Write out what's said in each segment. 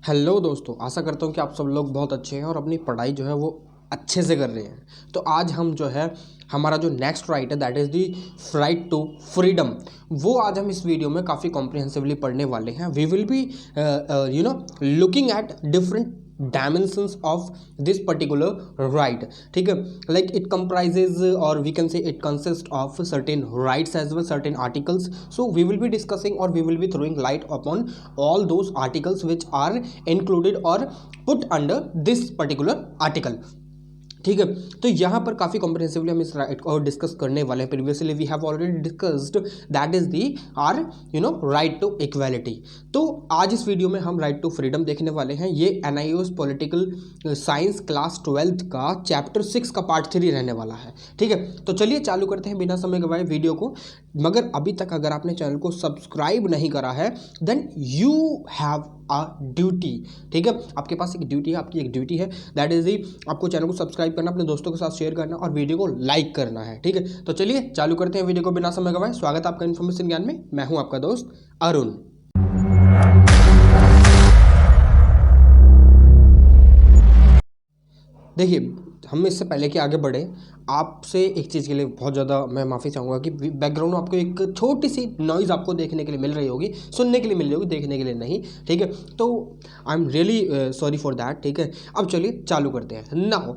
Hello दोस्तों, आशा करता हूँ कि आप सब लोग बहुत अच्छे हैं और अपनी पढ़ाई जो है वो अच्छे से कर रहे हैं। तो आज हम जो है हमारा जो नेक्स्ट राइट है that is the right to freedom, वो आज हम इस वीडियो में काफ़ी कॉम्प्रिहेंसिवली पढ़ने वाले हैं। We will be looking at different dimensions of this particular right. ठीक है, like it comprises or we can say it consists of certain rights as well certain articles. So we will be discussing or we will be throwing light upon all those articles which are included or put under this particular article. ठीक है, तो यहाँ पर काफ़ी comprehensively हम इस right को discuss करने वाले हैं। Previously we have already discussed that is the are right to equality. तो आज इस वीडियो में हम राइट टू फ्रीडम देखने वाले हैं। ये NIOS political science class 12th का चैप्टर 6 का पार्ट 3 रहने वाला है। ठीक है, तो चलिए चालू करते हैं बिना समय गवाए वीडियो को। मगर अभी तक अगर आपने चैनल को सब्सक्राइब नहीं करा है then you have a duty. ठीक है, आपके पास एक ड्यूटी है, आपकी एक ड्यूटी है, दैट इज दी आपको चैनल को सब्सक्राइब करना, अपने दोस्तों के साथ शेयर करना और वीडियो को लाइक करना है। ठीक है, तो चलिए चालू करते हैं वीडियो को बिना समय गवाए। स्वागत है आपका इन्फॉर्मेशन ज्ञान में। मैं हूं आपका दोस्त अरुण। देखिए, हम इससे पहले कि आगे बढ़े आपसे एक चीज़ के लिए बहुत ज़्यादा मैं माफ़ी चाहूँगा कि बैकग्राउंड में आपको एक छोटी सी नॉइज़ आपको देखने के लिए मिल रही होगी, सुनने के लिए मिल रही होगी, देखने के लिए नहीं। ठीक है, तो I am really sorry for that. ठीक है, अब चलिए चालू करते हैं। Now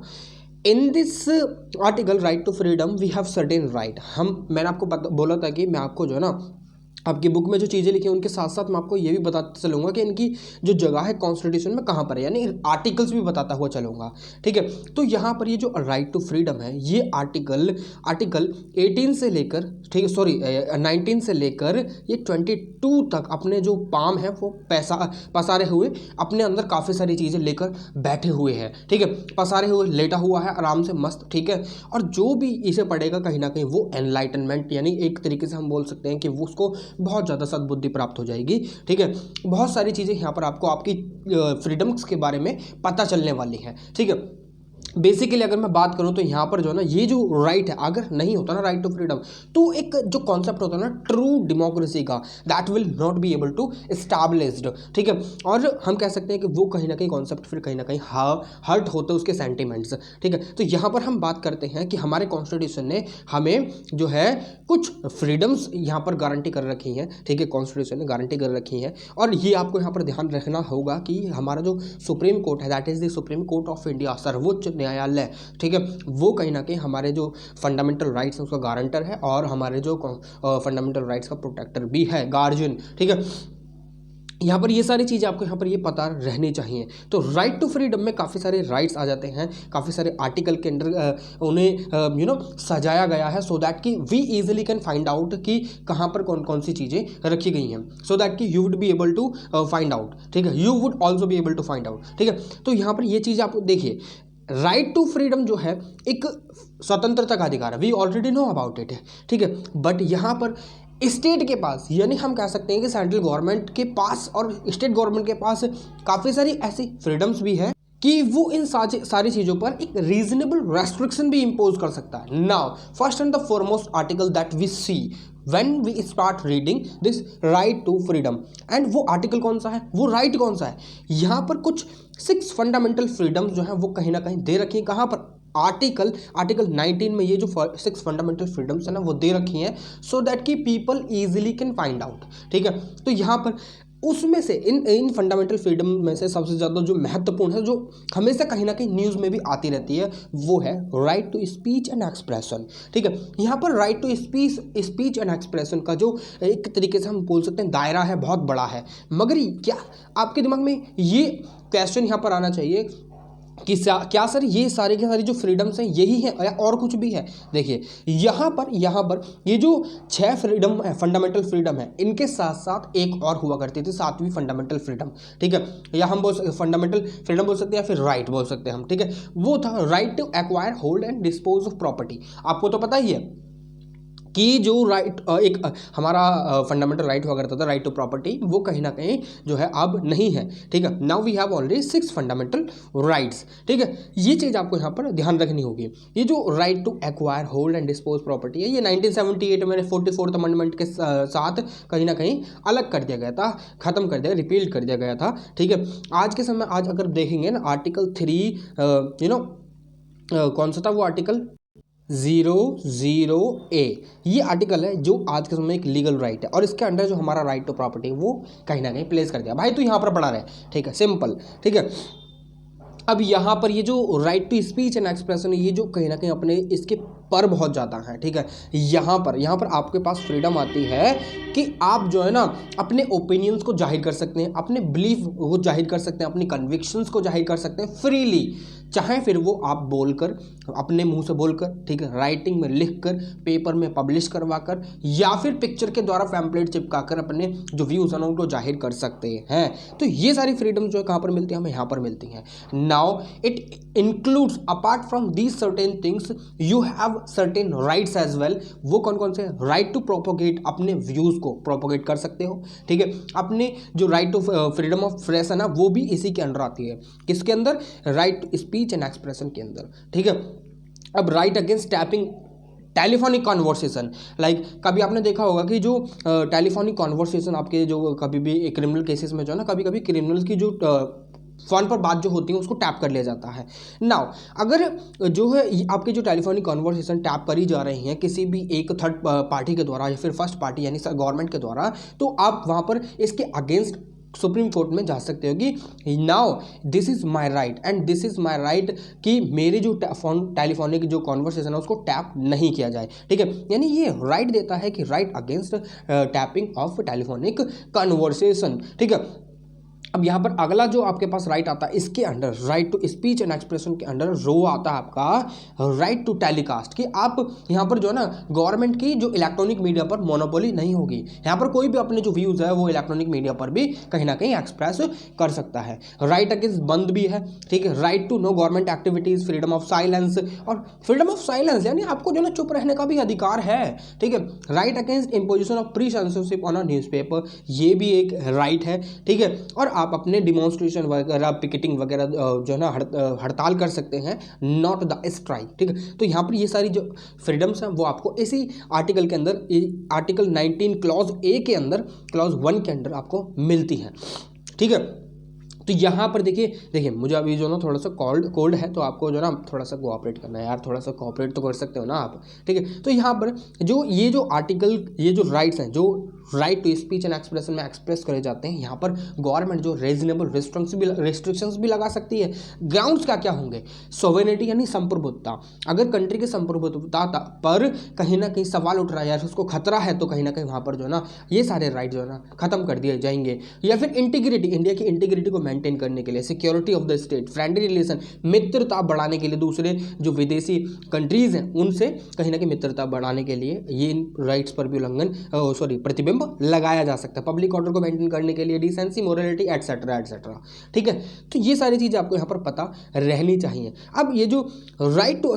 in this article right to freedom we have certain right. मैंने आपको बोला था कि मैं आपको जो है ना आपकी बुक में जो चीज़ें लिखी हैं उनके साथ साथ मैं आपको ये भी बताता चलूँगा कि इनकी जो जगह है कॉन्स्टिट्यूशन में कहाँ पर है, यानी आर्टिकल्स भी बताता हुआ चलूँगा। ठीक है, तो यहाँ पर ये जो राइट टू फ्रीडम है ये आर्टिकल 18 से लेकर, ठीक है सॉरी 19 से लेकर ये 22 तक अपने जो पाम है वो पसारे हुए अपने अंदर काफ़ी सारी चीज़ें लेकर बैठे हुए हैं। ठीक है, पसारे हुए लेटा हुआ है आराम से मस्त। ठीक है, और जो भी इसे पढ़ेगा कहीं ना कहीं वो एनलाइटनमेंट, यानी एक तरीके से हम बोल सकते हैं कि वो उसको बहुत ज़्यादा सद्बुद्धि प्राप्त हो जाएगी। ठीक है, बहुत सारी चीज़ें यहाँ पर आपको आपकी फ्रीडम्स के बारे में पता चलने वाली हैं। ठीक है, बेसिकली अगर मैं बात करूं तो यहाँ पर जो है ना ये जो राइट है अगर नहीं होता ना राइट टू फ्रीडम, तो एक जो कॉन्सेप्ट होता है ना ट्रू डेमोक्रेसी का, that will not be able to established. ठीक है, और हम कह सकते हैं कि वो कहीं ना कहीं कॉन्सेप्ट फिर कहीं ना कहीं हर्ट होते हैं उसके सेंटिमेंट्स। ठीक है, तो यहाँ पर हम बात करते हैं कि हमारे कॉन्स्टिट्यूशन ने हमें जो है कुछ फ्रीडम्स यहाँ पर गारंटी कर रखी हैं। ठीक है, कॉन्स्टिट्यूशन ने गारंटी कर रखी हैं और ये आपको यहाँ पर ध्यान रखना होगा कि हमारा जो सुप्रीम कोर्ट है that is the supreme court of India, सर्वोच्च न्यायालय, ठीक है, वो कहीं ना कहीं हमारे जो फंडामेंटल राइट्स हैं उसका गारंटर है और हमारे जो फंडामेंटल राइट्स का प्रोटेक्टर भी है, गार्जियन। ठीक है, यहाँ पर ये सारी चीज़ें आपको यहाँ पर ये पता रहनी चाहिए। तो राइट टू फ्रीडम में काफ़ी सारे राइट्स आ जाते हैं, काफ़ी सारे आर्टिकल के अंदर उन्हें सजाया गया है सो दैट कि we easily can find out कि कहाँ पर कौन कौन सी चीज़ें रखी गई हैं, सो दैट कि you would be able to find out. ठीक है, you would also be able to find out. ठीक है, तो यहाँ पर ये चीज़ आप देखिए, राइट टू फ्रीडम जो है एक स्वतंत्रता का अधिकार है, we already know about it. ठीक है, बट यहाँ पर स्टेट के पास, यानी हम कह सकते हैं कि सेंट्रल गवर्नमेंट के पास और स्टेट गवर्नमेंट के पास काफ़ी सारी ऐसी फ्रीडम्स भी है कि वो इन सारी चीज़ों पर एक रीजनेबल रेस्ट्रिक्शन भी इम्पोज कर सकता है। Now first and the foremost article that we see when we start reading this right to freedom, and वो आर्टिकल कौन सा है, वो राइट कौन सा है। यहाँ पर कुछ 6 फंडामेंटल फ्रीडम्स जो है वो कहीं ना कहीं दे रखी है। कहाँ पर? आर्टिकल 19 में ये जो 6 फंडामेंटल फ्रीडम्स है ना वो दे रखी हैं सो दैट कि people easily can find out. ठीक है, तो यहाँ पर उसमें से इन फंडामेंटल फ्रीडम में से सबसे ज़्यादा जो महत्वपूर्ण है, जो हमेशा कहीं ना कहीं न्यूज़ में भी आती रहती है, वो है right to speech and expression. ठीक है, यहाँ पर right to speech and expression का जो एक तरीके से हम बोल सकते हैं दायरा है बहुत बड़ा है। मगर क्या आपके दिमाग में ये क्वेश्चन यहाँ पर आना चाहिए कि क्या सर ये सारी की सारी जो फ्रीडम्स हैं यही है या और कुछ भी है? देखिए, यहाँ पर ये जो 6 फ्रीडम है, फंडामेंटल फ्रीडम है, इनके साथ साथ एक और हुआ करती थी 7वीं फंडामेंटल फ्रीडम। ठीक है, या हम फंडामेंटल फ्रीडम बोल सकते हैं या फिर राइट बोल सकते हैं हम। ठीक है, वो था right to acquire, hold and dispose of property. आपको तो पता ही है कि जो राइट एक हमारा फंडामेंटल राइट हुआ करता था, राइट टू प्रॉपर्टी, वो कहीं ना कहीं जो है अब नहीं है, ठीक है। Now we have already 6 fundamental rights, ठीक है। ये चीज़ आपको यहाँ पर ध्यान रखनी होगी। ये जो right to acquire, hold and dispose property है, ये 1978 में 44th अमेंडमेंट के साथ कहीं ना कहीं अलग कर दिया गया था, खत्म कर दिया, रिपील कर दिया गया था, ठीक है। आज के समय आज अगर देखेंगे ना आर्टिकल 3 कौन सा था वो आर्टिकल 00A, ये आर्टिकल है जो आज के समय में एक लीगल राइट है, और इसके अंडर जो हमारा राइट टू प्रॉपर्टी है वो कहीं ना कहीं प्लेस कर दिया। भाई तो यहाँ पर पढ़ा रहे, ठीक है, सिंपल, ठीक है। अब यहाँ पर ये जो right to speech and expression, ये जो कहीं ना कहीं अपने इसके पर बहुत ज़्यादा है, ठीक है। यहाँ पर आपके पास फ्रीडम आती है कि आप जो है ना अपने ओपिनियंस को जाहिर कर सकते हैं, अपने बिलीफ को जाहिर कर सकते हैं, अपनी कन्विक्शंस को जाहिर कर सकते हैं फ्रीली, चाहे फिर वो आप बोलकर, अपने मुंह से बोलकर, ठीक है, राइटिंग में लिखकर, पेपर में पब्लिश करवाकर, या फिर पिक्चर के द्वारा पैम्पलेट चिपकाकर अपने जो व्यूज़ हैं उनको जाहिर कर सकते हैं। तो ये सारी फ्रीडम जो है कहाँ पर मिलती है, हमें यहाँ पर मिलती हैं। Now it includes apart from these certain things you have certain rights as well. वो कौन कौन से? राइट टू प्रोपोगेट, अपने व्यूज़ को प्रोपोगेट कर सकते हो, ठीक है। अपने जो right to freedom of press है ना, वो भी इसी के अंडर आती है। किसके अंदर? Right to speech and expression के अंदर, ठीक है। अब right against tapping telephonic conversation, like कभी आपने देखा होगा कि जो टेलीफोनिक कॉन्वर्सेशन आपके जो कभी भी क्रिमिनल केसेस में जो है ना, कभी कभी क्रिमिनल्स की जो फ़ोन पर बात जो होती है उसको टैप कर लिया जाता है। नाउ अगर जो है आपके जो टेलीफोनिक कॉन्वर्सेशन टैप करी जा रही हैं किसी भी एक थर्ड पार्टी के द्वारा या फिर फर्स्ट पार्टी यानी गवर्नमेंट के द्वारा, तो आप वहाँ पर इसके अगेंस्ट सुप्रीम कोर्ट में जा सकते हो कि now this is my right and this is my right कि मेरे जो टेलीफोनिक जो कॉन्वर्सेशन है उसको टैप नहीं किया जाए, ठीक है। यानी ये राइट देता है कि right against tapping of telephonic conversation, ठीक है। अब यहाँ पर अगला जो आपके पास राइट आता है इसके under, right to speech and expression के अंडर रो आता है आपका राइट टू टेलीकास्ट, कि आप यहाँ पर जो है ना गवर्नमेंट की जो इलेक्ट्रॉनिक मीडिया पर मोनोपोली नहीं होगी। यहाँ पर कोई भी अपने जो व्यूज़ है वो इलेक्ट्रॉनिक मीडिया पर भी कहीं ना कहीं एक्सप्रेस कर सकता है। राइट अगेंस्ट बंद भी है, ठीक है। Right to know government activities, freedom of silence, और फ्रीडम ऑफ साइलेंस यानी आपको जो है ना चुप रहने का भी अधिकार है, ठीक है। Right against imposition of pre censorship on a newspaper, ये भी एक राइट है, ठीक है। और आप अपने डिमॉन्स्ट्रेशन वगैरह, पिकेटिंग वगैरह जो है ना हड़ताल कर सकते हैं, नॉट द स्ट्राइक, ठीक है। तो यहाँ पर ये सारी जो फ्रीडम्स हैं वो आपको इसी आर्टिकल के अंदर, आर्टिकल 19 क्लॉज ए के अंदर, क्लॉज 1 के अंदर आपको मिलती हैं, ठीक है। तो यहाँ पर देखिए मुझे अभी जो ना थोड़ा सा कोल्ड है, तो आपको जो ना थोड़ा सा कोऑपरेट करना है यार, थोड़ा सा कोऑपरेट तो कर सकते हो ना आप, ठीक है। तो यहाँ पर जो ये जो आर्टिकल, ये जो राइट्स हैं, जो right to speech and expression में एक्सप्रेस करे जाते हैं, यहाँ पर गवर्नमेंट जो रीजनेबल रिस्ट्रिक्शंस भी लगा सकती है। ग्राउंड्स क्या क्या होंगे? सोवेरेनिटी यानी संप्रभुता, अगर कंट्री के संप्रभुता पर कहीं ना कहीं सवाल उठ रहा है या उसको खतरा है, तो कहीं ना कहीं वहाँ पर जो है ना ये सारे राइट जो है ना खत्म कर दिए जाएंगे। या फिर इंटीग्रिटी, इंडिया की इंटीग्रिटी को मेंटेन करने के लिए, security of the state, friendly relation, मित्रता बढ़ाने के लिए, दूसरे जो विदेशी कंट्रीज हैं उनसे कहीं ना कहीं मित्रता बढ़ाने के लिए ये राइट्स पर भी प्रतिबिंब लगाया जा सकता है। पब्लिक ऑर्डर को मेंटेन करने के लिए, डिसेंसी, मोरालिटी, एटसेट्रा एटसेट्रा, ठीक है। तो ये सारी चीज़ें आपको यहाँ पर पता रहनी चाहिए। अब ये जो right to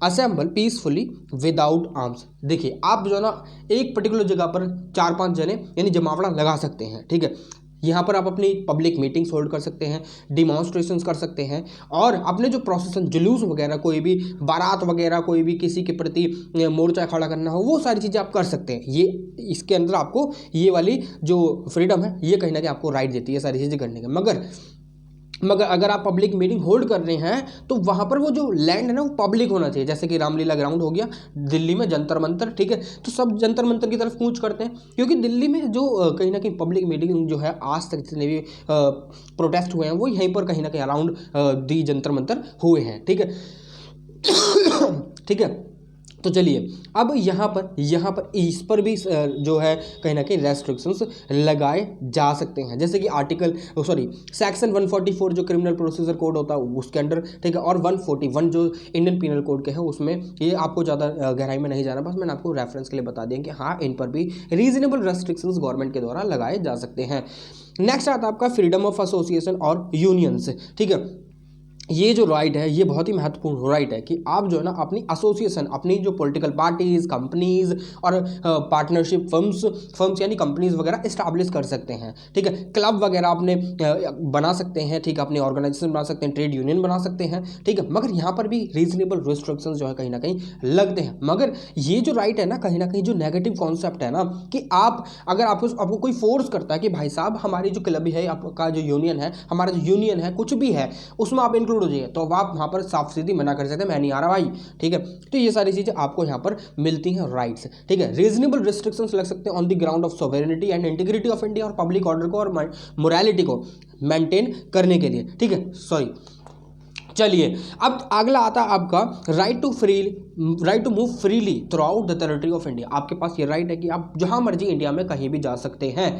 assemble peacefully without arms, देखिए आप जो है ना एक पर्टिकुलर जगह पर 4-5 जने यानी जमावड़ा लगा सकते हैं, ठीक है। यहाँ पर आप अपनी पब्लिक मीटिंग्स होल्ड कर सकते हैं, डिमॉन्स्ट्रेशंस कर सकते हैं, और अपने जो प्रोसेसन, जुलूस वगैरह, कोई भी बारात वगैरह, कोई भी किसी के प्रति मोर्चा खड़ा करना हो, वो सारी चीज़ें आप कर सकते हैं। ये इसके अंदर आपको ये वाली जो फ्रीडम है ये कहीं ना कहीं आपको राइट देती है सारी चीज़ें करने का। मगर अगर आप पब्लिक मीटिंग होल्ड कर रहे हैं तो वहाँ पर वो जो लैंड है ना वो पब्लिक होना चाहिए। जैसे कि रामलीला ग्राउंड हो गया दिल्ली में, जंतर मंतर, ठीक है। तो सब जंतर मंतर की तरफ कूच करते हैं, क्योंकि दिल्ली में जो कहीं ना कहीं पब्लिक मीटिंग जो है आज तक जितने भी प्रोटेस्ट हुए हैं वो यहीं पर कहीं ना कहीं अराउंड दी जंतर मंतर हुए हैं, ठीक है। ठीक है, तो चलिए अब यहाँ पर इस पर भी जो है कहीं ना कहीं रेस्ट्रिक्शंस लगाए जा सकते हैं, जैसे कि सेक्शन 144 जो क्रिमिनल प्रोसीजर कोड होता है उसके अंडर, ठीक है, और 141 जो इंडियन पीनल कोड के हैं उसमें। ये आपको ज़्यादा गहराई में नहीं जाना, बस मैंने आपको रेफरेंस के लिए बता दिया कि हाँ इन पर भी रीजनेबल रेस्ट्रिक्शंस गवर्नमेंट के द्वारा लगाए जा सकते हैं। नेक्स्ट आता है आपका फ्रीडम ऑफ एसोसिएशन और यूनियंस, ठीक है। ये जो राइट है ये बहुत ही महत्वपूर्ण राइट है कि आप जो है ना अपनी एसोसिएशन, अपनी जो पॉलिटिकल पार्टीज, कंपनीज और पार्टनरशिप फर्म्स यानी कंपनीज वगैरह इस्टेब्लिश कर सकते हैं। ठीक है, क्लब वगैरह आपने बना सकते हैं। ठीक है, अपनी ऑर्गेनाइजेशन बना सकते हैं, ट्रेड यूनियन बना सकते हैं। ठीक है, मगर यहाँ पर भी रीजनेबल रिस्ट्रिक्शंस जो है कहीं ना कहीं लगते हैं। मगर ये जो राइट है ना कहीं जो नेगेटिव कॉन्सेप्ट है ना कि आप अगर आपको कोई फोर्स करता है कि भाई साहब हमारी जो क्लब है, आपका जो यूनियन है, हमारा जो यूनियन है, कुछ भी है उसमें आप इंक्लूड हो जाइए, तो आप वहाँ पर साफ सीधी मना कर सकते हैं, मैं नहीं आ रहा भाई। ठीक है, तो ये सारी चीज़ें आपको यहाँ पर मिलती हैं राइट्स। ठीक है, रीजनेबल रिस्ट्रिक्शंस लग सकते हैं on the ground of sovereignty and integrity of India और पब्लिक ऑर्डर को और मोरालिटी को मेंटेन करने के लिए। ठीक है, सॉरी, चलिए अब अगला आता है आपका right to move freely throughout the territory of India. आपके पास ये राइट है कि आप जहां मर्जी इंडिया में कहीं भी जा सकते हैं,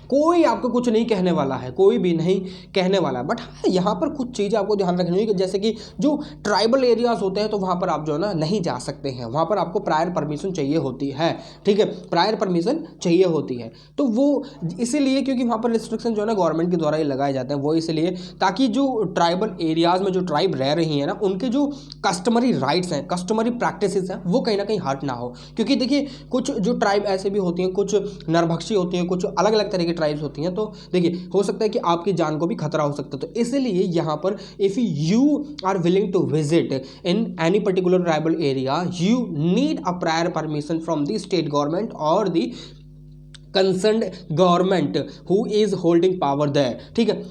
कोई आपको कुछ नहीं कहने वाला है, कोई भी नहीं कहने वाला है। बट हाँ, यहाँ पर कुछ चीज़ें आपको ध्यान रखनी होगी, जैसे कि जो ट्राइबल एरियाज होते हैं तो वहाँ पर आप जो है ना नहीं जा सकते हैं, वहाँ पर आपको प्रायर परमिशन चाहिए होती है। ठीक है, प्रायर परमिशन चाहिए होती है, तो वो इसीलिए क्योंकि वहाँ पर रिस्ट्रिक्शन जो है ना गवर्नमेंट के द्वारा ही लगाए जाते हैं, वो इसलिए ताकि जो ट्राइबल एरियाज में जो ट्राइब रह रही है ना उनके जो कस्टमरी राइट्स हैं, कस्टमरी प्रैक्टिसेस हैं, वो कहीं ना कहीं हर्ट ना हो। क्योंकि देखिए कुछ जो ट्राइब ऐसे भी होती हैं, कुछ नरभक्षी होती हैं, कुछ अलग अलग तरह की ट्राइब्स होती हैं, तो देखिए हो सकता है कि आपकी जान को भी खतरा हो सकता है। तो इसलिए यहाँ पर if you are willing to visit in any particular tribal area you need a prior permission from the state government और the concerned government who is holding power there. ठीक है,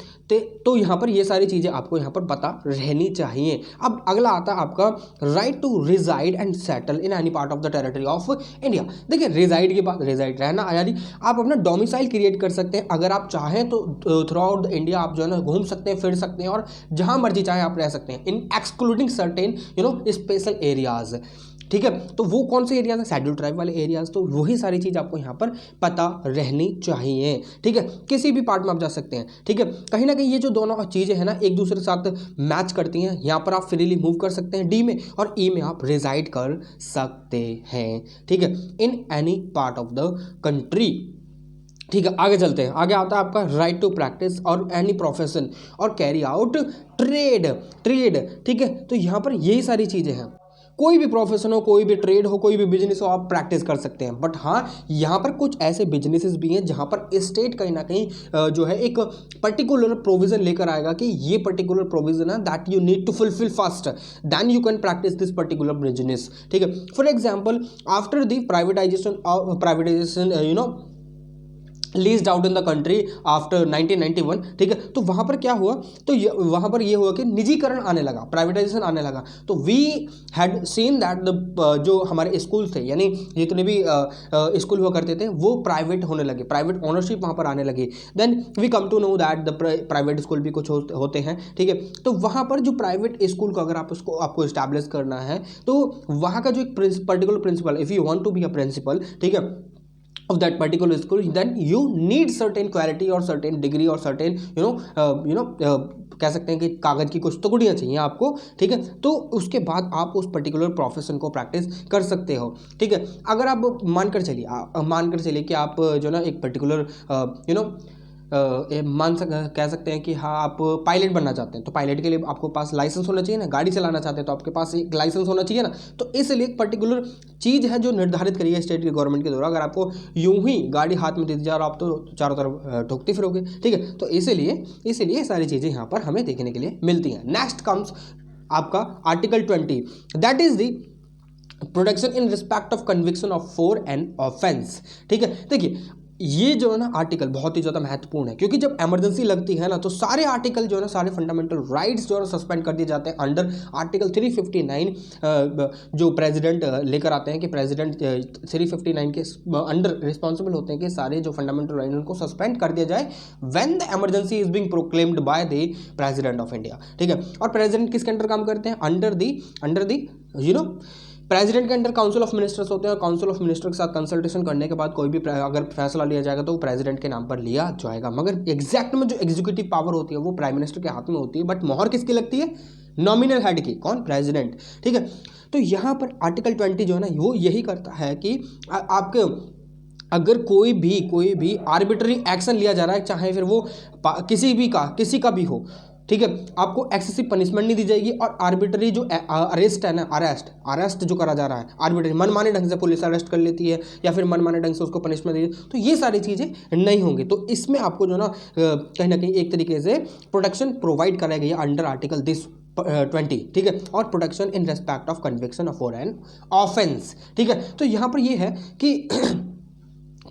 तो यहाँ पर ये सारी चीज़ें आपको यहाँ पर पता रहनी चाहिए। अब अगला आता है आपका right to reside and settle in any part of the territory of India. देखिए रिजाइड की बात, रिजाइड रहना यानी आप अपना डोमिसाइल क्रिएट कर सकते हैं। अगर आप चाहें तो थ्रू आउट द इंडिया आप जो है ना घूम सकते हैं, फिर सकते हैं और जहाँ मर्जी चाहे आप रह सकते हैं, इन एक्सक्लूडिंग सर्टेन स्पेशल एरियाज। ठीक है, तो वो कौन से एरियाज है, शेड्यूल ट्राइब वाले एरियाज, तो वही सारी चीज़ आपको यहाँ पर पता रहनी चाहिए। ठीक है, किसी भी पार्ट में आप जा सकते हैं। ठीक है, कहीं ना कहीं ये जो दोनों चीज़ें हैं ना एक दूसरे के साथ मैच करती हैं। यहाँ पर आप फ्रीली मूव कर सकते हैं डी में, और ई में आप रिजाइड कर सकते हैं। ठीक है, इन any part of the country. ठीक है, आगे चलते हैं। आगे आता है आपका राइट टू प्रैक्टिस और एनी प्रोफेशन और कैरी आउट ट्रेड। ठीक है, तो यहाँ पर यही सारी चीज़ें हैं, कोई भी प्रोफेशन हो, कोई भी ट्रेड हो, कोई भी बिजनेस हो, आप प्रैक्टिस कर सकते हैं। बट हाँ, यहाँ पर कुछ ऐसे बिजनेसेस भी हैं जहाँ पर स्टेट कहीं ना कहीं जो है एक पर्टिकुलर प्रोविजन लेकर आएगा कि ये पर्टिकुलर प्रोविजन है that you need to fulfil first then you can practise this particular business. ठीक है, for example after the privatisation leased out in the country after 1991। ठीक है, तो वहाँ पर क्या हुआ, तो वहाँ पर ये हुआ कि निजीकरण आने लगा, प्राइवेटाइजेशन आने लगा। तो we had seen that the जो हमारे स्कूल थे, यानी जितने भी स्कूल हुआ करते थे वो प्राइवेट होने लगे, प्राइवेट ओनरशिप वहाँ पर आने लगी। Then we come to know that the private school भी कुछ होते हैं। ठीक है, तो वहाँ पर जो प्राइवेट स्कूल को अगर आपको इस्टेब्लिश करना है तो वहाँ का जो एक particular principal, if you want to be a principal, ठीक है, of that particular school, then you need certain quality और certain degree और certain कह सकते हैं कि कागज़ की कुछ टुकड़ियाँ चाहिए आपको। ठीक है, तो उसके बाद आप उस पर्टिकुलर प्रोफेशन को प्रैक्टिस कर सकते हो। ठीक है, अगर आप मानकर चलिए कि आप जो ना एक पर्टिकुलर कह सकते हैं कि हाँ आप पायलट बनना चाहते हैं, तो पायलट के लिए आपको पास लाइसेंस होना चाहिए ना, गाड़ी चलाना चाहते हैं तो आपके पास एक लाइसेंस होना चाहिए ना। तो इसलिए एक पर्टिकुलर चीज़ है जो निर्धारित करी है स्टेट के गवर्नमेंट के द्वारा। अगर आपको यूं ही गाड़ी हाथ में दे दी जाए और आप तो चारों तरफ ठोकते फिरोगे। ठीक है, तो इसीलिए सारी चीज़ें यहाँ पर हमें देखने के लिए मिलती हैं। नेक्स्ट कम्स आपका article 20, that is the protection in respect of conviction of for an offence. ठीक है, देखिए ये जो है ना आर्टिकल बहुत ही ज़्यादा महत्वपूर्ण है, क्योंकि जब इमरजेंसी लगती है ना तो सारे आर्टिकल जो है ना, सारे फंडामेंटल राइट्स जो है सस्पेंड कर दिए जाते हैं अंडर आर्टिकल 359। जो प्रेसिडेंट लेकर आते हैं कि प्रेसिडेंट 359 के अंडर रिस्पॉन्सिबल होते हैं कि सारे जो फंडामेंटल राइट उनको सस्पेंड कर दिया जाए when the emergency is being proclaimed by the president of India. ठीक है, और प्रेसिडेंट किसके अंडर काम करते हैं, अंडर दी प्रेसिडेंट के अंडर काउंसिल ऑफ मिनिस्टर्स होते हैं, और काउंसिल ऑफ मिनिस्टर के साथ कंसल्टेशन करने के बाद कोई भी अगर फैसला लिया जाएगा तो वो प्रेसिडेंट के नाम पर लिया जाएगा। मगर एग्जैक्ट में जो एग्जीक्यूटिव पावर होती है वो प्राइम मिनिस्टर के हाथ में होती है, बट मोहर किसकी लगती है, नॉमिनल हेड की, कौन, प्रेसिडेंट। ठीक है, तो यहाँ पर आर्टिकल 20 जो है ना वो यही करता है कि आपके अगर कोई भी आर्बिट्री एक्शन लिया जा रहा है, चाहे फिर वो किसी का भी हो, ठीक है, आपको एक्सेसिव पनिशमेंट नहीं दी जाएगी, और आर्बिट्री जो अरेस्ट है ना, अरेस्ट जो करा जा रहा है आर्बिट्री, मनमाने ढंग से पुलिस अरेस्ट कर लेती है या फिर मनमाने ढंग से उसको पनिशमेंट दी, तो ये सारी चीज़ें नहीं होंगी। तो इसमें आपको जो ना कहीं ना कहीं एक तरीके से प्रोटेक्शन प्रोवाइड कराई गई है अंडर आर्टिकल दिस 20, ठीक है, और protection in respect of conviction for an offence, ठीक है। तो यहाँ पर ये है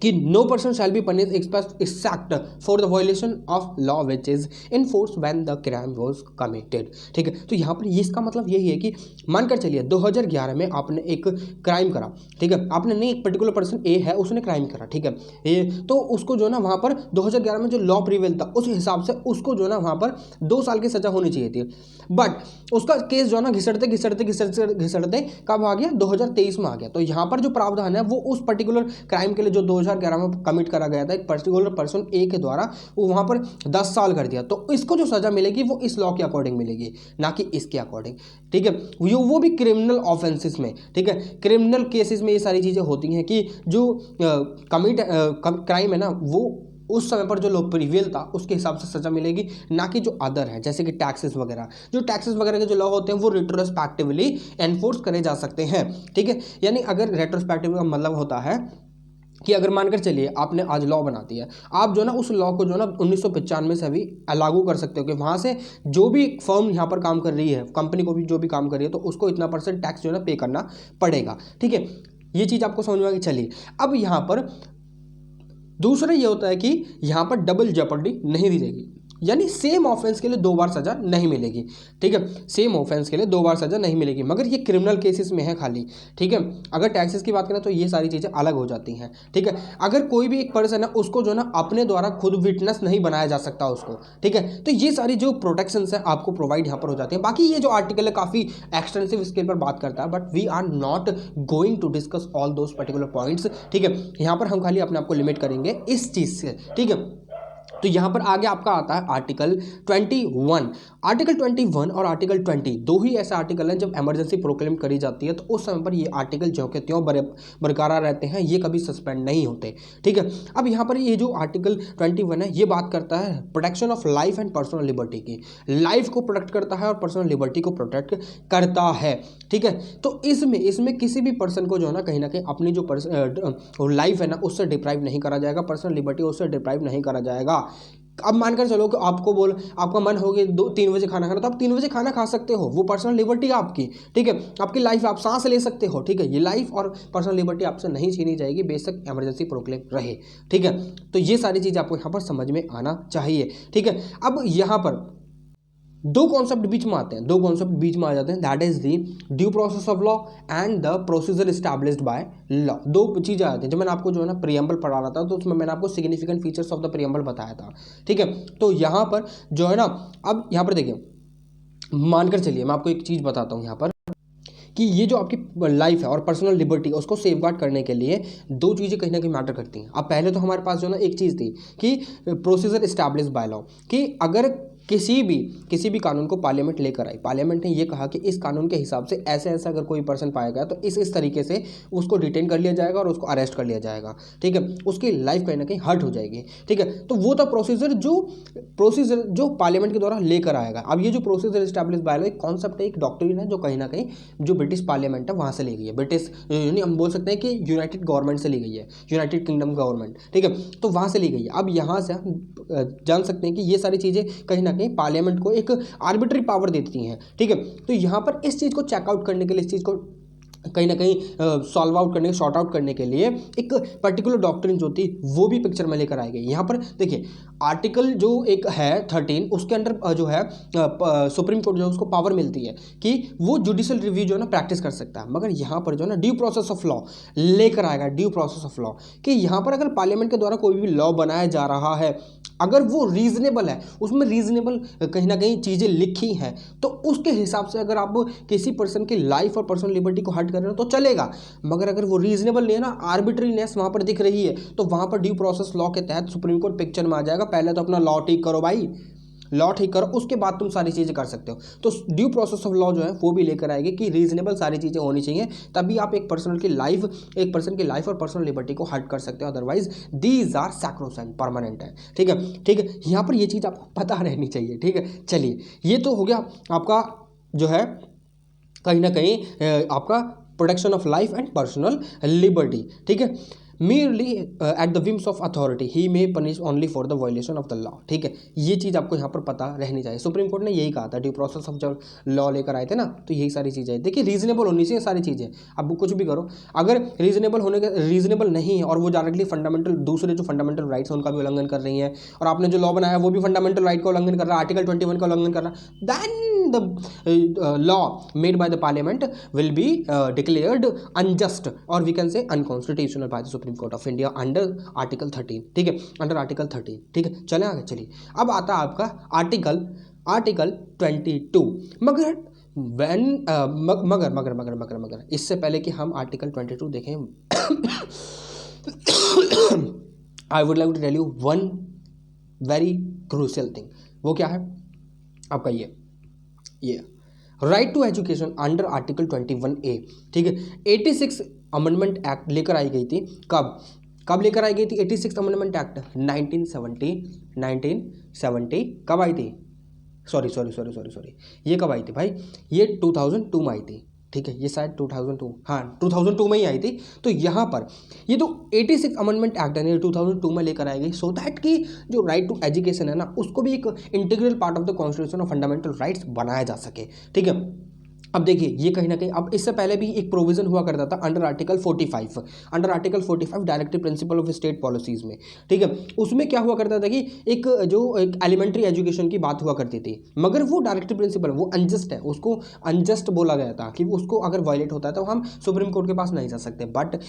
कि no person shall be punish except for the violation of law which is in force when the crime was committed, ठीक है। तो यहाँ पर इसका मतलब यही है कि मानकर चलिए 2011 में आपने एक क्राइम करा, ठीक है, आपने नहीं, एक पर्टिकुलर पर्सन ए है, उसने क्राइम करा, ठीक है, ये तो उसको जो ना वहाँ पर 2011 में जो लॉ प्रिवेल था उस हिसाब से उसको जो ना वहाँ पर 2 साल की सजा होनी चाहिए थी, बट उसका केस जो है ना घिसड़ते कब आ गया, 2023 में आ गया। तो यहाँ पर जो प्रावधान है वो उस पर्टिकुलर क्राइम के लिए जो 2011 में कमिट करा गया था एक पर्टिकुलर पर्सन ए के द्वारा, वो वहाँ पर 10 साल कर दिया, तो इसको जो सजा मिलेगी वो इस लॉ के अकॉर्डिंग मिलेगी, ना कि इसके अकॉर्डिंग, ठीक है। वो भी क्रिमिनल ऑफेंसेस में, ठीक है, क्रिमिनल केसेस में ये सारी चीज़ें होती हैं कि जो क्राइम है ना वो उस समय पर जो लॉ प्रिवेल था उसके हिसाब से सजा मिलेगी, ना कि जो अदर है, जैसे कि टैक्सेस वगैरह, जो टैक्सेस वगैरह के जो लॉ होते हैं वो रेट्रोस्पेक्टिवली एनफोर्स करे जा सकते हैं, ठीक है। यानी अगर रेट्रोस्पेक्टिव का मतलब होता है कि अगर मानकर चलिए आपने आज लॉ बना दिया, आप जो ना उस लॉ को जो ना 1995 से अभी लागू कर सकते हो कि वहाँ से जो भी फर्म यहाँ पर काम कर रही है, कंपनी को भी जो भी काम कर रही है, तो उसको इतना % टैक्स जो है ना पे करना पड़ेगा, ठीक है। ये चीज़ आपको समझ में आ गई। चलिए अब यहाँ पर दूसरा ये होता है कि यहाँ पर डबल जेपर्डी नहीं दी जाएगी, यानी सेम ऑफेंस के लिए 2 बार सजा नहीं मिलेगी, ठीक है, सेम ऑफेंस के लिए 2 बार सजा नहीं मिलेगी, मगर ये क्रिमिनल केसेस में है खाली, ठीक है। अगर टैक्सेस की बात करें तो ये सारी चीज़ें अलग हो जाती हैं, ठीक है। अगर कोई भी एक पर्सन है उसको जो ना अपने द्वारा खुद विटनेस नहीं बनाया जा सकता उसको, ठीक है, तो ये सारी जो प्रोटेक्शंस है आपको प्रोवाइड यहाँ पर हो जाती है। बाकी ये जो आर्टिकल है काफ़ी एक्सटेंसिव स्केल पर बात करता है, but we are not going to discuss all those particular points, ठीक है। यहाँ पर हम खाली अपने आप को लिमिट करेंगे इस चीज़ से, ठीक है। तो यहाँ पर आगे आपका आता है आर्टिकल 21। आर्टिकल 21 और आर्टिकल 20 दो ही ऐसे आर्टिकल हैं जब इमरजेंसी प्रोक्लेम करी जाती है तो उस समय पर ये आर्टिकल जो के त्यों बरकरार रहते हैं, ये कभी सस्पेंड नहीं होते, ठीक है। अब यहाँ पर ये जो आर्टिकल 21 है ये बात करता है protection of life and personal liberty की, लाइफ को प्रोटेक्ट करता है और पर्सनल लिबर्टी को प्रोटेक्ट करता है, ठीक है। तो इसमें किसी भी पर्सन को जो है ना कहीं अपनी जो लाइफ है ना उससे डिप्राइव नहीं करा जाएगा, पर्सनल लिबर्टी उससे डिप्राइव नहीं करा जाएगा। अब मानकर चलो कि आपका मन हो गया 2-3 बजे खाना खाना, तो आप 3 बजे खाना खा सकते हो, वो पर्सनल लिबर्टी है आपकी, ठीक है। आपकी लाइफ, आप सांस ले सकते हो, ठीक है, ये लाइफ और पर्सनल लिबर्टी आपसे नहीं छीनी जाएगी बेशक इमरजेंसी प्रोक्लेम रहे, ठीक है। तो ये सारी चीज़ आपको यहाँ पर समझ में आना चाहिए, ठीक है। अब यहाँ पर 2 कॉन्सेप्ट बीच में आते हैं, 2 कॉन्सेप्ट बीच में आ जाते हैं, that is the due process of law and the procedure established by law. 2 चीज़ें आती हैं। जब मैंने आपको जो है ना प्रीएम्बल पढ़ा रहा था तो उसमें मैंने आपको significant features of the preamble बताया था, ठीक है। तो यहाँ पर जो है ना, अब यहाँ पर देखिए, मानकर चलिए मैं आपको एक चीज़ बताता हूँ यहाँ पर कि ये जो आपकी लाइफ है और पर्सनल लिबर्टी है उसको सेफगार्ड करने के लिए 2 चीज़ें कहीं ना कहीं मैटर करती हैं। अब पहले तो हमारे पास जो ना एक चीज़ थी कि प्रोसीजर एस्टैब्लिश्ड बाय लॉ, कि अगर किसी भी कानून को पार्लियामेंट लेकर आई, पार्लियामेंट ने ये कहा कि इस कानून के हिसाब से ऐसे अगर कोई पर्सन पाया गया तो इस तरीके से उसको डिटेन कर लिया जाएगा और उसको अरेस्ट कर लिया जाएगा, ठीक है, उसकी लाइफ कहीं ना कहीं हर्ट हो जाएगी, ठीक है। तो वो था प्रोसीजर जो पार्लियामेंट के द्वारा लेकर आएगा। अब ये जो प्रोसीजर एस्टैब्लिश बाय लॉ एक कॉन्सेप्ट है, एक डॉक्ट्रिन है जो कहीं ना कहीं जो ब्रिटिश पार्लियामेंट है वहाँ से ली गई है, ब्रिटिश यानी हम बोल सकते हैं कि यूनाइटेड गवर्नमेंट से ली गई है, यूनाइटेड किंगडम गवर्नमेंट, ठीक है, तो वहाँ से ली गई है। अब यहाँ से हम जान सकते हैं कि ये सारी चीज़ें कहीं ना कहीं पार्लियामेंट को एक आर्बिट्री पावर देती हैं, ठीक है। तो यहाँ पर इस चीज़ को चेकआउट करने के लिए, इस चीज़ को कहीं ना कहीं सॉल्व आउट करने, सॉर्ट आउट करने के लिए एक पर्टिकुलर डॉक्ट्रिन जो थी वो भी पिक्चर में लेकर आई गई। यहाँ पर देखिए आर्टिकल जो एक है 13 उसके अंडर जो है सुप्रीम कोर्ट जो उसको पावर मिलती है कि वो जुडिशियल रिव्यू जो है ना प्रैक्टिस कर सकता है, मगर यहाँ पर जो है ना ड्यू प्रोसेस ऑफ लॉ लेकर आएगा, ड्यू प्रोसेस ऑफ लॉ, कि यहाँ पर अगर पार्लियामेंट के द्वारा कोई भी लॉ बनाया जा रहा है, अगर वो रीजनेबल है, उसमें रीजनेबल कहीं ना कहीं चीज़ें लिखी हैं, तो उसके हिसाब से अगर आप किसी पर्सन की लाइफ और पर्सनल लिबर्टी को हर्ट कर रहे हो तो चलेगा, मगर अगर वो रीजनेबल नहीं है ना, आर्बिट्रीनेस वहाँ पर दिख रही है, तो वहाँ पर ड्यू प्रोसेस लॉ के तहत सुप्रीम कोर्ट पिक्चर में आ जाएगा। पहले तो अपना लॉ ठीक करो भाई, लॉ ठीक करो, उसके बाद तुम सारी चीज़ें कर सकते हो। तो ड्यू प्रोसेस ऑफ लॉ जो है वो भी लेकर आएगी कि रीजनेबल सारी चीज़ें होनी चाहिए, तभी आप एक पर्सन की लाइफ और पर्सनल लिबर्टी को हर्ट कर सकते हो। Otherwise these are sacrosanct, permanent है। ठीक है, ठीक है, यहाँ पर ये चीज़ आपको पता रहनी चाहिए। ठीक है, चलिए ये तो हो गया आपका जो है कहीं ना कहीं आपका protection of life and personal liberty. ठीक है, merely at the whims of authority he may punish only for the violation of the law। ठीक है, ये चीज़ आपको यहाँ पर पता रहनी चाहिए। सुप्रीम कोर्ट ने यही कहा था ड्यू प्रोसेस ऑफ जब लॉ लेकर आए थे ना, तो यही सारी चीज़ें देखिए, रीजनेबल होनी चाहिए सारी चीज़ें। अब कुछ भी करो, अगर रीजनेबल नहीं है और वो डायरेक्टली फंडामेंटल दूसरे जो फंडामेंटल राइट्स हैं उनका भी उल्लंघन कर रही हैं, और आपने जो लॉ बनाया वो भी फंडामेंटल राइट का उल्लंघन कर रहा है, आर्टिकल 21 का उल्लंघन कर रहा है, then the law made by the parliament will be declared unjust और we can say unconstitutional by the supreme court of India under article 13। ठीक है, अंडर आर्टिकल 13। ठीक है, चले आगे, चलिए अब आता है आपका आर्टिकल 22। मगर मगर इससे पहले कि हम आर्टिकल 22 देखें, I would like to tell you one very crucial thing. वो क्या है आपका ये right to education under article 21A। ठीक है, 86 अमेंडमेंट एक्ट लेकर आई गई थी। कब लेकर आई गई थी 86 अमेंडमेंट एक्ट? 1970 कब आई थी? सॉरी, ये कब आई थी भाई? ये 2002 में आई थी। ठीक है, ये शायद 2002, हाँ 2002 में ही आई थी। तो यहाँ पर ये तो 86 अमेंडमेंट एक्ट है 2002 में लेकर आई गई, सो दैट कि जो राइट टू एजुकेशन है ना, उसको भी एक integral part of the constitution of fundamental rights बनाया जा सके। ठीक है, अब देखिए ये कहीं ना कहीं, अब इससे पहले भी एक प्रोविजन हुआ करता था under article 45 directive principle of state policies में। ठीक है, उसमें क्या हुआ करता था कि एक एलिमेंट्री एजुकेशन की बात हुआ करती थी, मगर वो डायरेक्टिव प्रिंसिपल वो अनजस्ट है, उसको अनजस्ट बोला गया था कि उसको अगर वायलेट होता है तो हम सुप्रीम कोर्ट के पास नहीं जा सकते। बट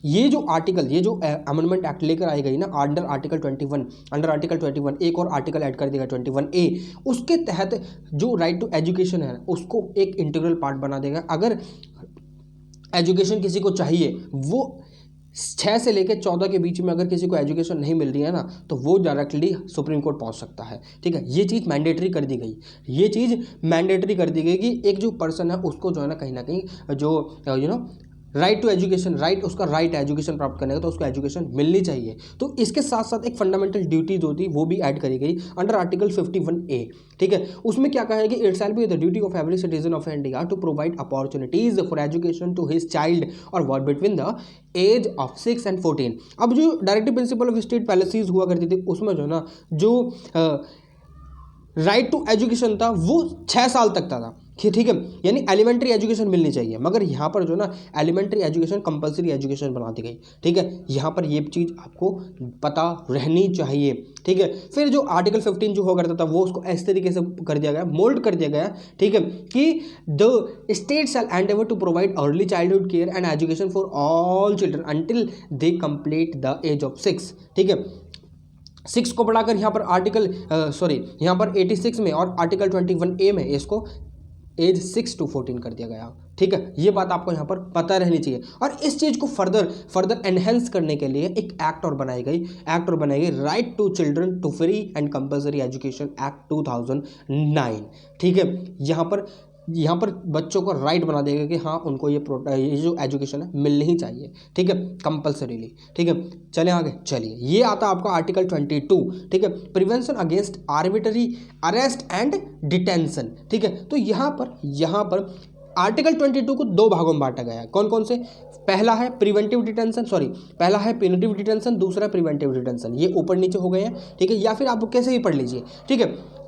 ये जो अमेंडमेंट एक्ट लेकर आई गई ना अंडर आर्टिकल 21 एक और आर्टिकल ऐड कर देगा 21A, उसके तहत जो राइट टू एजुकेशन है उसको एक इंटीग्रल पार्ट बना देगा। अगर एजुकेशन किसी को चाहिए, वो 6 से लेकर 14 के बीच में अगर किसी को एजुकेशन नहीं मिल रही है ना, तो वो डायरेक्टली सुप्रीम कोर्ट पहुंच सकता है। ठीक है, ये चीज़ मैंडेटरी कर दी गई कि एक जो पर्सन है उसको जो है ना कहीं ना कहीं जो राइट टू एजुकेशन, उसका राइट है एजुकेशन प्राप्त करने का, तो उसको एजुकेशन मिलनी चाहिए। तो इसके साथ साथ एक फंडामेंटल ड्यूटीज होती वो भी ऐड करी गई अंडर आर्टिकल 51A। ठीक है, उसमें क्या कहा है कि it shall be the duty of every citizen of India to provide opportunities for education to his child और ward between the age of 6 and 14। अब जो directive principle of state policies हुआ करती थी उसमें जो ना जो राइट टू एजुकेशन था वो 6 साल तक था। ठीक है, यानी एलिमेंट्री एजुकेशन मिलनी चाहिए, मगर यहाँ पर जो ना एलिमेंट्री एजुकेशन कंपलसरी एजुकेशन बना दी गई। ठीक है, यहाँ पर ये चीज़ आपको पता रहनी चाहिए। ठीक है, फिर जो आर्टिकल 15 जो हुआ करता था वो उसको इस तरीके से कर दिया गया, मोल्ड कर दिया गया। ठीक है, कि the state shall endeavour to provide early childhood care and education for all children until they complete the age of 6। ठीक है, 6 को बढ़ाकर यहाँ पर यहाँ पर 86 में और आर्टिकल 21A में इसको एज 6 to 14 कर दिया गया। ठीक है, ये बात आपको यहाँ पर पता रहनी चाहिए। और इस चीज़ को फर्दर एनहेंस करने के लिए एक एक्ट और बनाई गई right to children to free and compulsory education act 2009। ठीक है, यहाँ पर बच्चों को राइट बना देगा कि हाँ उनको ये जो एजुकेशन है मिलनी ही चाहिए। ठीक है, कंपलसरीली। ठीक है, चले आगे, चलिए ये आता है आपका आर्टिकल 22। ठीक है, prevention against arbitrary arrest and detention. ठीक है, तो यहाँ पर आर्टिकल 22 को 2 भागों में बांटा गया है। कौन कौन से? पहला है प्रिवेंटिव डिटेंशन, दूसरा प्रिवेंटिव डिटेंशन। ये ऊपर नीचे हो गए हैं। ठीक है, या फिर आप कैसे भी पढ़ लीजिए। ठीक है,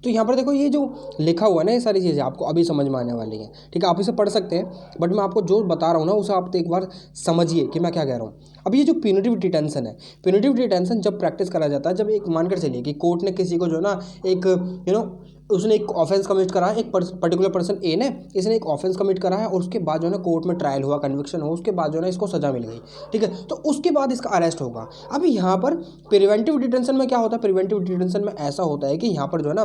तो यहाँ पर देखो ये जो लिखा हुआ है ना, ये सारी चीज़ें आपको अभी समझ में आने वाली हैं। ठीक है, आप इसे पढ़ सकते हैं, बट मैं आपको जो बता रहा हूँ ना उसे आप तो एक बार समझिए कि मैं क्या कह रहा हूँ। अब ये जो प्यूनिटिव डिटेंशन जब प्रैक्टिस करा जाता है, जब एक मानकर चलिए कि कोर्ट ने किसी को जो ना एक उसने एक ऑफेंस कमिट करा है, एक पर्टिकुलर पर्सन ए ने, इसने एक ऑफेंस कमिट करा है और उसके बाद जो है ना कोर्ट में ट्रायल हुआ, कन्विक्शन हो, उसके बाद जो है ना इसको सजा मिल गई। ठीक है, तो उसके बाद इसका अरेस्ट होगा। अब यहाँ पर प्रिवेंटिव डिटेंशन में क्या होता है? प्रिवेंटिव डिटेंशन में ऐसा होता है कि यहाँ पर जो है ना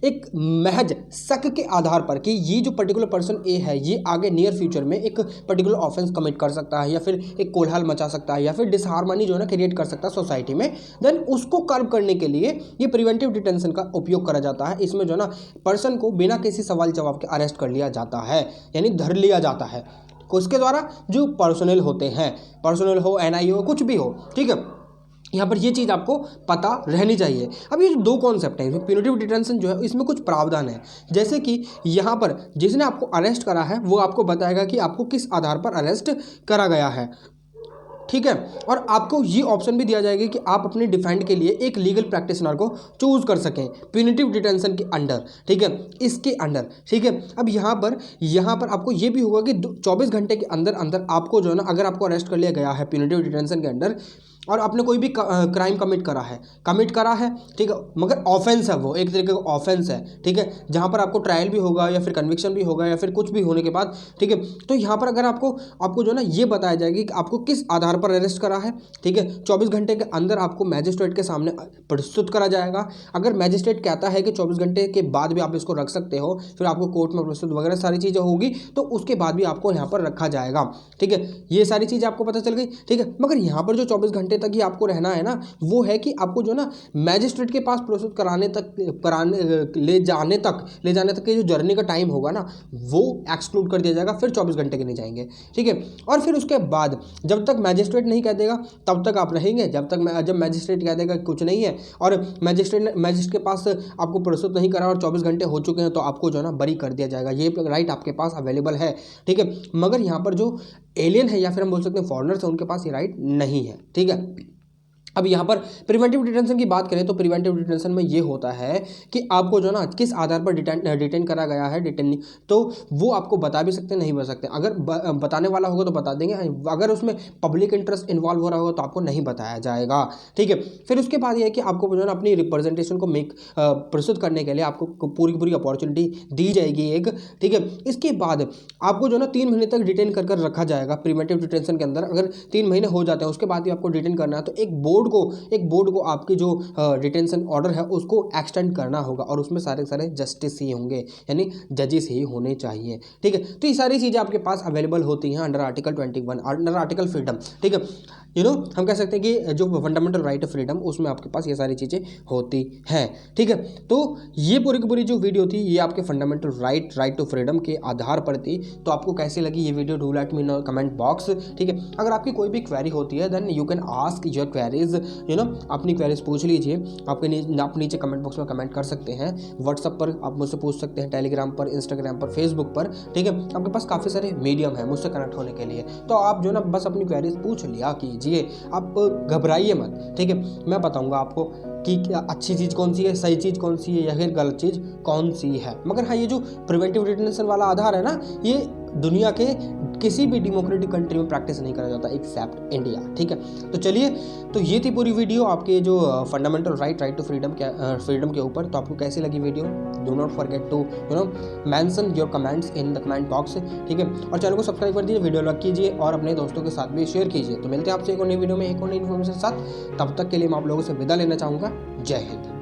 एक महज शक के आधार पर कि ये जो पर्टिकुलर पर्सन ए है ये आगे नियर फ्यूचर में एक पर्टिकुलर ऑफेंस कमिट कर सकता है या फिर एक कोलाहल मचा सकता है या फिर डिसहार्मनी जो है ना क्रिएट कर सकता है सोसाइटी में, देन उसको कर्व करने के लिए ये प्रिवेंटिव डिटेंशन का उपयोग करा जाता है। इसमें जो है ना पर्सन को बिना किसी सवाल जवाब के अरेस्ट कर लिया जाता है, यानी धर लिया जाता है उसके द्वारा जो पर्सनल होते हैं, पर्सनल हो, एनआईए हो, कुछ भी हो, ठीक है। यहाँ पर ये चीज़ आपको पता रहनी चाहिए। अब ये जो दो कॉन्सेप्ट हैं इसमें प्यूनिटिव डिटेंशन जो है इसमें कुछ प्रावधान है, जैसे कि यहाँ पर जिसने आपको अरेस्ट करा है वो आपको बताएगा कि आपको किस आधार पर अरेस्ट करा गया है, ठीक है। और आपको ये ऑप्शन भी दिया जाएगा कि आप अपने डिफेंड के लिए एक लीगल प्रैक्टिशनर को चूज कर सकें प्यूनिटिव डिटेंशन के अंडर, ठीक है, इसके अंडर, ठीक है। अब यहाँ पर आपको ये भी होगा कि 24 घंटे के अंदर अंदर आपको जो है ना, अगर आपको अरेस्ट कर लिया गया है प्यूनिटिव डिटेंशन के अंडर और आपने कोई भी क्राइम कमिट करा है, ठीक है, मगर ऑफेंस है, वो एक तरीके का ऑफेंस है, ठीक है, जहाँ पर आपको ट्रायल भी होगा या फिर कन्विक्शन भी होगा या फिर कुछ भी होने के बाद, ठीक है। तो यहाँ पर अगर आपको जो है ना ये बताया जाएगा कि आपको किस आधार पर अरेस्ट करा है, ठीक है, 24 घंटे के अंदर आपको मैजिस्ट्रेट के सामने प्रस्तुत करा जाएगा। अगर मैजिस्ट्रेट कहता है कि 24 घंटे के बाद भी आप इसको रख सकते हो, फिर आपको कोर्ट में प्रस्तुत वगैरह सारी चीज़ें होगी, तो उसके बाद भी आपको यहाँ पर रखा जाएगा, ठीक है। ये सारी चीज़ें आपको पता चल गई, ठीक है। मगर यहाँ पर जो 24 घंटे तक ही आपको रहना है ना, वो है कि आपको जो ना मैजिस्ट्रेट के पास प्रस्तुत ले जाने तक की जो जर्नी का टाइम होगा ना, वो एक्सक्लूड कर दिया जाएगा, फिर 24 घंटे के नहीं जाएंगे, ठीक है। और फिर उसके बाद जब तक मैजिस्ट्रेट नहीं कह देगा तब तक आप रहेंगे, जब मैजिस्ट्रेट कह देगा कुछ नहीं है और मैजिस्ट्रेट के पास आपको प्रस्तुत नहीं करा और 24 घंटे हो चुके हैं, तो आपको जो है ना बरी कर दिया जाएगा। ये राइट आपके पास अवेलेबल है, ठीक है। मगर यहाँ पर जो एलियन है या फिर हम बोल सकते हैं फॉरेनर्स है, उनके पास ये राइट नहीं है, ठीक है। अब यहाँ पर प्रिवेंटिव डिटेंशन की बात करें तो प्रिवेंटिव डिटेंशन में ये होता है कि आपको जो ना किस आधार पर डिटेन करा गया है, तो वो आपको बता भी सकते हैं, नहीं बता सकते। अगर बताने वाला होगा तो बता देंगे, अगर उसमें पब्लिक इंटरेस्ट इन्वॉल्व हो रहा होगा तो आपको नहीं बताया जाएगा, ठीक है। फिर उसके बाद ये है कि आपको जो है ना अपनी रिप्रेजेंटेशन को प्रस्तुत करने के लिए आपको पूरी अपॉर्चुनिटी दी जाएगी एक, ठीक है। इसके बाद आपको जो है ना 3 महीने तक डिटेन कर रखा जाएगा प्रिवेंटिव डिटेंशन के अंदर। अगर 3 महीने हो जाते हैं उसके बाद भी आपको डिटेन करना है तो एक बोर्ड को आपकी जो डिटेंशन ऑर्डर है उसको एक्सटेंड करना होगा और उसमें सारे जस्टिस ही होंगे, यानी जजेस ही होने चाहिए, ठीक है। तो ये सारी चीज़ें आपके पास अवेलेबल होती हैं under article 21, under article freedom, ठीक है। हम कह सकते हैं कि जो फंडामेंटल राइट ऑफ फ्रीडम उसमें आपके पास ये सारी चीज़ें होती हैं, ठीक है। तो ये पूरी की पूरी जो वीडियो थी ये आपके फंडामेंटल राइट टू फ्रीडम के आधार पर थी। तो आपको कैसी लगी ये video, do let me know comment box, ठीक है। अगर आपकी कोई भी क्वेरी होती है then you can ask your queries, अपनी क्वेरीज पूछ लीजिए। आप नीचे कमेंट बॉक्स में कमेंट कर सकते हैं, व्हाट्सअप पर आप मुझसे पूछ सकते हैं, टेलीग्राम पर, इंस्टाग्राम पर, फेसबुक पर, ठीक है। आपके पास काफ़ी सारे मीडियम है मुझसे कनेक्ट होने के लिए, तो आप जो ना बस अपनी क्वेरीज पूछ लिया कीजिए, आप घबराइए मत, ठीक है। मैं बताऊंगा आपको कि अच्छी चीज़ कौन सी है, सही चीज़ कौन सी है या फिर गलत चीज़ कौन सी है। मगर हाँ, ये जो प्रिवेंटिव डिटेंशन वाला आधार है ना, ये दुनिया के किसी भी डेमोक्रेटिक कंट्री में प्रैक्टिस नहीं करा जाता एक्सेप्ट इंडिया, ठीक है। तो चलिए, तो ये थी पूरी वीडियो आपके जो फंडामेंटल राइट टू फ्रीडम के ऊपर। तो आपको कैसी लगी video, do not forget to mention your comments in the comment box, ठीक है। और चैनल को सब्सक्राइब कर दीजिए, वीडियो लाइक कीजिए और अपने दोस्तों के साथ भी शेयर कीजिए। तो मिलते हैं आपसे एक और नई वीडियो में एक और नई इन्फॉर्मेशन के साथ। तब तक के लिए मैं आप लोगों से विदा लेना चाहूँगा। जय हिंद।